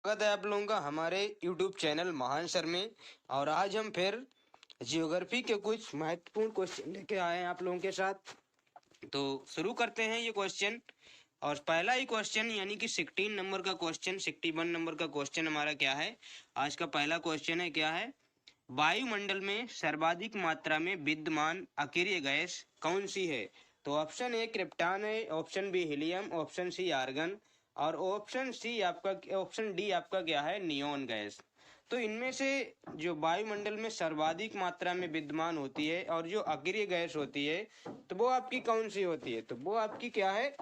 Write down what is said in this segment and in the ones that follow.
स्वागत है आप लोगों का हमारे YouTube चैनल महान सर में। और आज हम फिर जियोग्राफी के कुछ महत्वपूर्ण क्वेश्चन लेके आए हैं आप लोगों के साथ। तो शुरू करते हैं ये क्वेश्चन। और पहला ही क्वेश्चन यानी कि 16 नंबर का क्वेश्चन, 61 नंबर का क्वेश्चन हमारा क्या है। आज का पहला क्वेश्चन है क्या है, वायुमंडल में सर्वाधिक मात्रा में विद्यमान अकेरिय गैस कौन सी है। तो ऑप्शन ए क्रिप्टॉन है, option B helium, option C argon और ऑप्शन डी आपका क्या है, नियोन गैस। तो इनमें से जो वायुमंडल में सर्वाधिक मात्रा में विद्यमान होती है और जो अकेरिय गैस होती है तो वो आपकी कौन सी होती है, तो वो आपकी क्या है,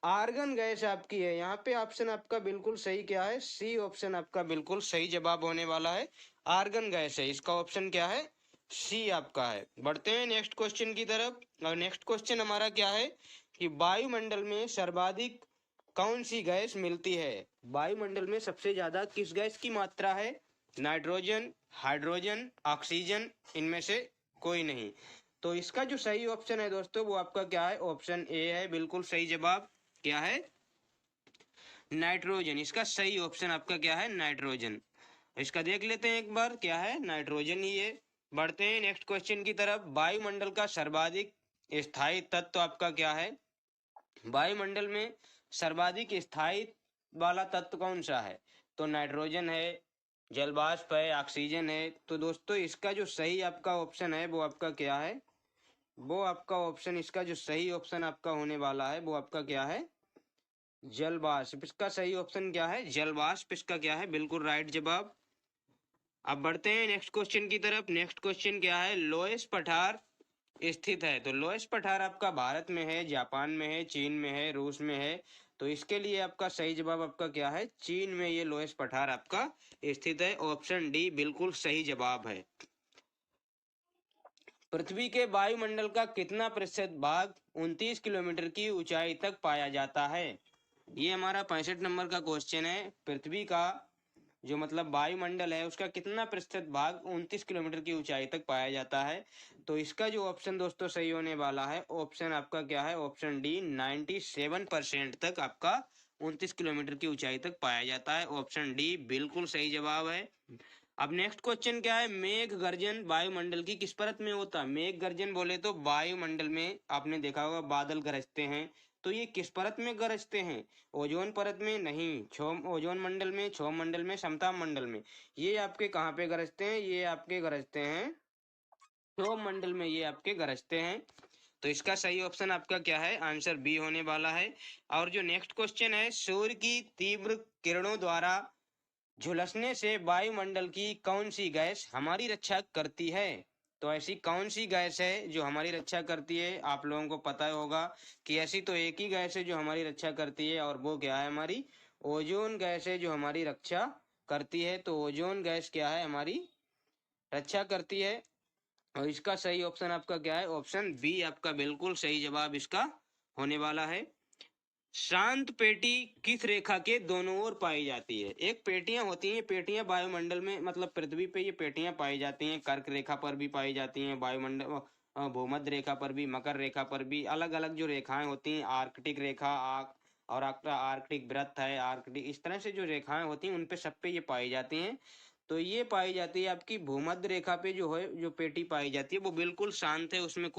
आर्गन गैस आपकी है। यहाँ पे ऑप्शन आपका बिल्कुल सही क्या है, सी ऑप्शन आपका बिल्कुल सही जवाब होने वाला है, आर्गन गैस है। इसका ऑप्शन क्या है, सी आपका है। बढ़ते हैं नेक्स्ट क्वेश्चन की तरफ। और नेक्स्ट क्वेश्चन हमारा क्या है कि वायुमंडल में सर्वाधिक कौन सी गैस मिलती है। वायुमंडल में सबसे ज्यादा किस गैस की मात्रा है, नाइट्रोजन, हाइड्रोजन, ऑक्सीजन, इनमें से कोई नहीं। तो इसका जो सही ऑप्शन है दोस्तों वो आपका क्या है, ऑप्शन ए है, बिल्कुल सही जवाब क्या है, नाइट्रोजन। इसका सही ऑप्शन आपका क्या है, नाइट्रोजन। इसका देख लेते हैं एक बार, क्या है, नाइट्रोजन ही है। बढ़ते हैं नेक्स्ट क्वेश्चन की तरफ। वायुमंडल का सर्वाधिक स्थायी तत्व आपका क्या है, वायुमंडल में सर्वाधिक स्थायी वाला तत्व कौन सा है। तो नाइट्रोजन है, जलवाष्प है, ऑक्सीजन है। तो दोस्तों इसका जो सही आपका ऑप्शन है वो आपका क्या है, वो आपका ऑप्शन, इसका जो सही ऑप्शन आपका होने वाला है वो आपका क्या है, जलवाष्प। इसका सही ऑप्शन क्या है, जलवाष्प। इसका क्या है, बिल्कुल राइट जवाब। अब बढ़ते हैं नेक्स्ट क्वेश्चन की तरफ। नेक्स्ट क्वेश्चन क्या है, लोएस पठार स्थित है। तो लोएस पठार आपका भारत में है, जापान में है, चीन में है, रूस में है। तो इसके लिए आपका सही जवाब आपका क्या है, चीन में ये लोएस पठार आपका स्थित है। ऑप्शन डी बिल्कुल सही जवाब है। पृथ्वी के वायुमंडल का कितना प्रतिशत भाग 29 किलोमीटर की ऊंचाई तक पाया जाता है। ये हमारा 65 नंबर का क्वेश्चन है। पृथ्वी का जो मतलब वायुमंडल है उसका कितना प्रतिशत भाग 29 किलोमीटर की ऊंचाई तक पाया जाता है। तो इसका जो ऑप्शन दोस्तों सही होने वाला है, ऑप्शन आपका क्या है, ऑप्शन डी 97% तक आपका 29 किलोमीटर की ऊंचाई तक पाया जाता है। ऑप्शन डी बिल्कुल सही जवाब है। अब नेक्स्ट क्वेश्चन क्या है, मेघ गर्जन वायुमंडल की किस परत में होता है। मेघ गर्जन बोले तो वायुमंडल में आपने देखा होगा बादल गरजते हैं। तो ये किस परत में गरजते हैं, ओजोन परत में नहीं, ओजोन मंडल में, क्षोभ मंडल में, समताप मंडल में। ये आपके कहाँ पे गरजते हैं, ये आपके गरजते हैं क्षोभ मंडल में, ये आपके गरजते हैं। तो इसका सही ऑप्शन आपका क्या है, आंसर बी होने वाला है। और जो नेक्स्ट क्वेश्चन है, सूर्य की तीव्र किरणों द्वारा झुलसने से वायुमंडल की कौन सी गैस हमारी रक्षा करती है। तो ऐसी कौन सी गैस है जो हमारी रक्षा करती है, आप लोगों को पता होगा कि ऐसी तो एक ही गैस है जो हमारी रक्षा करती है और वो क्या है, हमारी ओजोन गैस है जो हमारी रक्षा करती है। तो ओजोन गैस क्या है, हमारी रक्षा करती है। और इसका सही ऑप्शन आपका क्या है, ऑप्शन बी आपका बिल्कुल सही जवाब इसका होने वाला है। शांत पेटी किस रेखा के दोनों ओर पाई जाती है। एक पेटियां होती हैं, पेटियां वायुमंडल में मतलब पृथ्वी पे ये पेटियां पाई जाती हैं, कर्क रेखा पर भी पाई जाती हैं, वायुमंडल भूमध्य रेखा पर भी, मकर रेखा पर भी। अलग अलग जो रेखाएं होती हैं, आर्कटिक रेखा और आपका आर्कटिक वृत्त है, आर्कटिक, इस तरह से जो रेखाएं होती हैं उन पे सब पे ये पाई जाती हैं। तो ये पाई जाती है आपकी भूमध्य रेखा पे जो है, जो पेटी पाई जाती है वो बिल्कुल शांत है, उसमें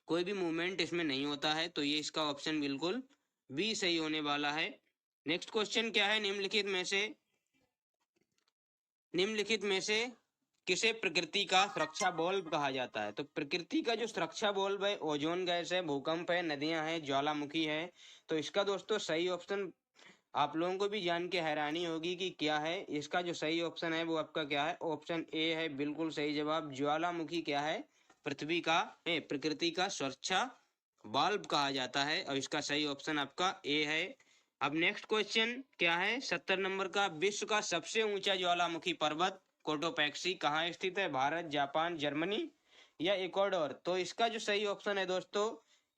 कोई भी मूवमेंट इसमें नहीं होता है। तो ये इसका ऑप्शन बिल्कुल बी सही होने वाला है। नेक्स्ट क्वेश्चन क्या है, निम्नलिखित में से किसे प्रकृति का सुरक्षा बल्ब कहा जाता है। तो प्रकृति का जो सुरक्षा बल्ब है, ओजोन गैस है, भूकंप है, नदियां हैं, ज्वालामुखी है। तो इसका दोस्तों सही ऑप्शन आप लोगों को भी जान के हैरानी होगी कि क्या है। इसका जो सही ऑप्शन है वो आपका क्या है, ऑप्शन ए है, बिल्कुल सही जवाब। ज्वालामुखी क्या है, प्रकृति का सुरक्षा बल्ब कहा जाता है और इसका सही ऑप्शन आपका ए है। अब नेक्स्ट क्वेश्चन क्या है, 70 नंबर का, विश्व का सबसे ऊंचा ज्वालामुखी पर्वत कोटोपैक्सी कहाँ स्थित है, भारत, जापान, जर्मनी या इक्वाडोर। तो इसका जो सही ऑप्शन है दोस्तों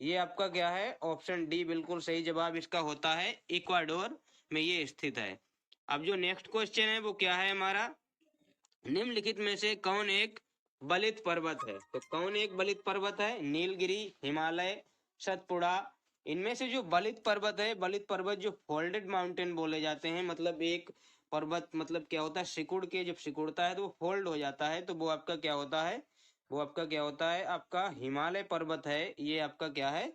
ये आपका क्या है, ऑप्शन डी बिल्कुल सही जवाब इसका होता है, इक्वाडोर में ये स्थित है। अब जो नेक्स्ट क्वेश्चन है वो क्या है हमारा, निम्नलिखित में से कौन एक बलित पर्वत है। तो कौन एक बलित पर्वत है, नीलगिरी, हिमालय, सतपुड़ा इनमें से जो बलित पर्वत है, बलित पर्वत जो फोल्डेड माउंटेन बोले जाते हैं, मतलब एक पर्वत मतलब क्या होता है, सिकुड़ के जब सिकुड़ता है तो वो फोल्ड हो जाता है, तो वो आपका क्या होता है, वो आपका क्या होता है, आपका हिमालय पर्वत है। ये आपका क्या है,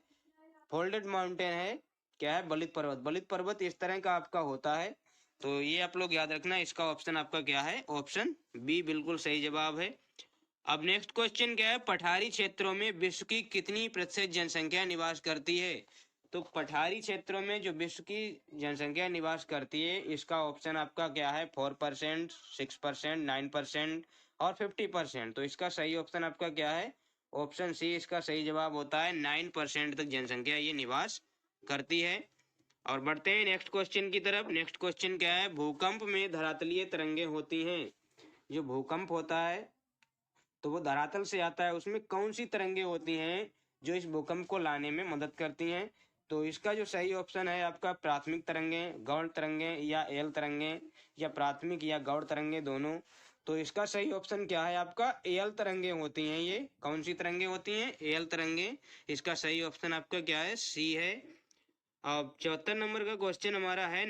फोल्डेड माउंटेन है, क्या है, बलित पर्वत। बलित पर्वत इस तरह का आपका होता है। तो ये आप लोग याद रखना, इसका ऑप्शन आपका क्या है, ऑप्शन बी बिल्कुल सही जवाब है। अब नेक्स्ट क्वेश्चन क्या है, पठारी क्षेत्रों में विश्व की कितनी प्रतिशत जनसंख्या निवास करती है। तो पठारी क्षेत्रों में जो विश्व की जनसंख्या निवास करती है, इसका ऑप्शन आपका क्या है, 4%, 6%, 9% और 50%। तो इसका सही ऑप्शन आपका क्या है, ऑप्शन सी इसका सही जवाब होता है। 9% तक जनसंख्या ये निवास करती है। और बढ़ते हैं नेक्स्ट क्वेश्चन की तरफ। नेक्स्ट क्वेश्चन क्या है, भूकंप में धरातलीय तरंगे होती हैं। जो भूकंप होता है तो वो धरातल से आता है, उसमें कौन सी तरंगे होती हैं जो इस भूकंप को लाने में मदद करती हैं। तो इसका जो सही ऑप्शन है आपका प्राथमिक तरंगे, गौण तरंगे या एल तरंगे, या प्राथमिक या गौण तरंगे दोनों। तो इसका सही ऑप्शन क्या है आपका, एल तरंगे होती हैं। ये कौन सी तरंगे होती हैं, एल तरंगे। इसका सही ऑप्शन आपका क्या है, सी है। अब 74 नंबर का क्वेश्चन हमारा है,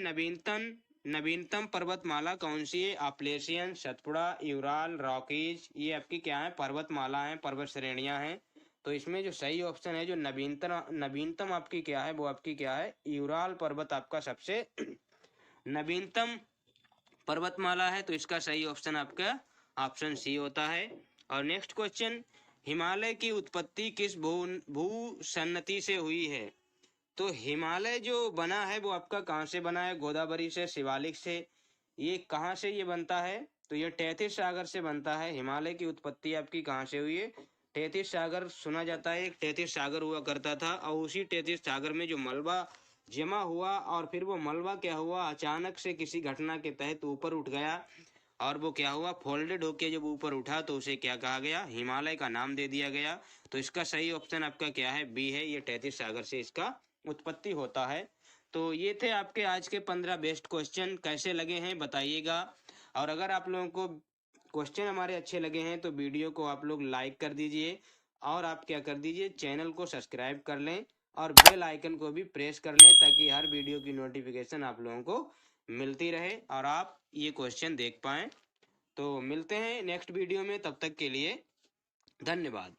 नवीनतम पर्वतमाला कौन सी है। अपलेशियन, सतपुड़ा, यूराल, रॉकीज, ये आपकी क्या है, पर्वतमाला है, पर्वत श्रेणियां हैं। तो इसमें जो सही ऑप्शन है, जो नवीनतम आपकी क्या है, वो आपकी क्या है, यूराल पर्वत आपका सबसे नवीनतम पर्वतमाला है। तो इसका सही ऑप्शन आपका ऑप्शन सी होता है। और नेक्स्ट क्वेश्चन, हिमालय की उत्पत्ति किस भूसन्नति से हुई है। तो हिमालय जो बना है वो आपका कहाँ से बना है, गोदावरी से, शिवालिक से। ये कहाँ से ये बनता है, तो ये तैतीस सागर से बनता है। हिमालय की उत्पत्ति आपकी कहाँ से हुई है, तैतीस सागर सुना जाता है, एक तैतीस सागर हुआ करता था, और उसी तैतीस सागर में जो मलबा जमा हुआ, और फिर वो मलबा क्या हुआ, अचानक से किसी घटना के तहत ऊपर उठ गया, और वो क्या हुआ, फोल्डेड होके जब ऊपर उठा तो उसे क्या कहा गया, हिमालय का नाम दे दिया गया। तो इसका सही ऑप्शन आपका क्या है, बी है, ये तैतीस सागर से इसका उत्पत्ति होता है। तो ये थे आपके आज के 15 बेस्ट क्वेश्चन। कैसे लगे हैं बताइएगा। और अगर आप लोगों को क्वेश्चन हमारे अच्छे लगे हैं तो वीडियो को आप लोग लाइक कर दीजिए, और आप क्या कर दीजिए, चैनल को सब्सक्राइब कर लें, और बेल आइकन को भी प्रेस कर लें, ताकि हर वीडियो की नोटिफिकेशन आप लोगों को मिलती रहे और आप ये क्वेश्चन देख पाएँ। तो मिलते हैं नेक्स्ट वीडियो में, तब तक के लिए धन्यवाद।